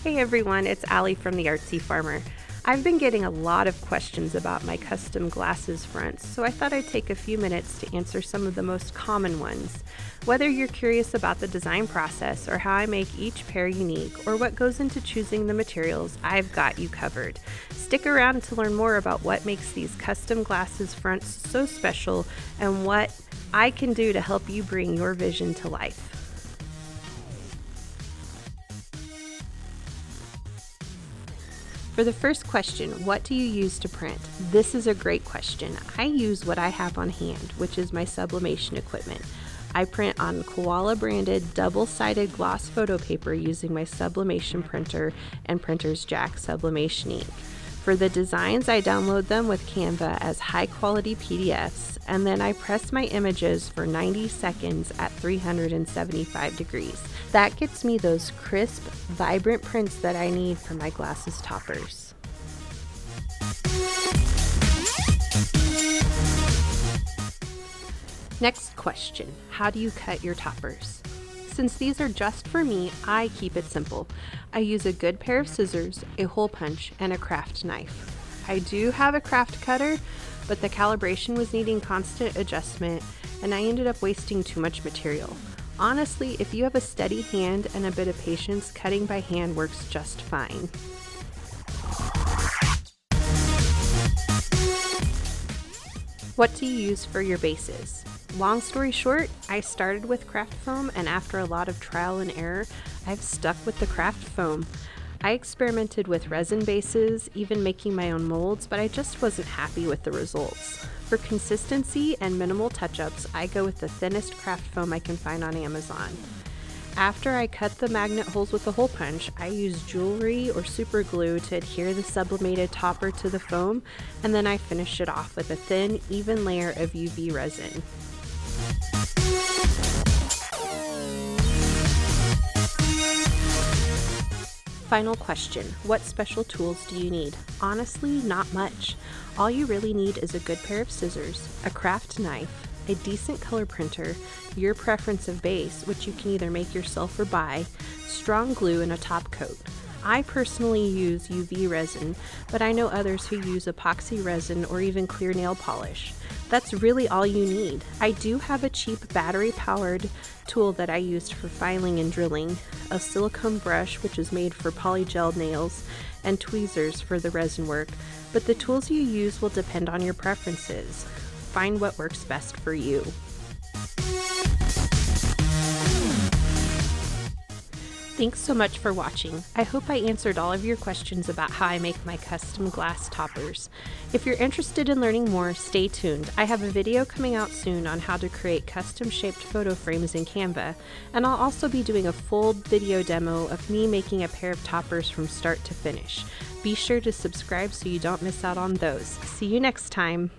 Hey everyone, it's Allie from the Artsi.Farmer. I've been getting a lot of questions about my custom glasses fronts, so I thought I'd take a few minutes to answer some of the most common ones. Whether you're curious about the design process or how I make each pair unique or what goes into choosing the materials, I've got you covered. Stick around to learn more about what makes these custom glasses fronts so special and what I can do to help you bring your vision to life. For the first question, what do you use to print? This is a great question. I use what I have on hand, which is my sublimation equipment. I print on Koala branded double-sided gloss photo paper using my sublimation printer and Printer's Jack sublimation ink. For the designs, I download them with Canva as high-quality PDFs, and then I press my images for 90 seconds at 375 degrees. That gets me those crisp, vibrant prints that I need for my glasses toppers. Next question, how do you cut your toppers? Since these are just for me, I keep it simple. I use a good pair of scissors, a hole punch, and a craft knife. I do have a craft cutter, but the calibration was needing constant adjustment, and I ended up wasting too much material. Honestly, if you have a steady hand and a bit of patience, cutting by hand works just fine. What do you use for your bases? Long story short, I started with craft foam, and after a lot of trial and error, I've stuck with the craft foam. I experimented with resin bases, even making my own molds, but I just wasn't happy with the results. For consistency and minimal touch-ups, I go with the thinnest craft foam I can find on Amazon. After I cut the magnet holes with a hole punch, I use jewelry or super glue to adhere the sublimated topper to the foam, and then I finish it off with a thin, even layer of UV resin. Final question, what special tools do you need? Honestly, not much. All you really need is a good pair of scissors, a craft knife, a decent color printer, your preference of base, which you can either make yourself or buy, strong glue, and a top coat. I personally use UV resin, but I know others who use epoxy resin or even clear nail polish. That's really all you need. I do have a cheap battery-powered tool that I used for filing and drilling, a silicone brush which is made for polygel nails, and tweezers for the resin work, but the tools you use will depend on your preferences. Find what works best for you. Thanks so much for watching. I hope I answered all of your questions about how I make my custom glass toppers. If you're interested in learning more, stay tuned. I have a video coming out soon on how to create custom shaped photo frames in Canva, and I'll also be doing a full video demo of me making a pair of toppers from start to finish. Be sure to subscribe so you don't miss out on those. See you next time.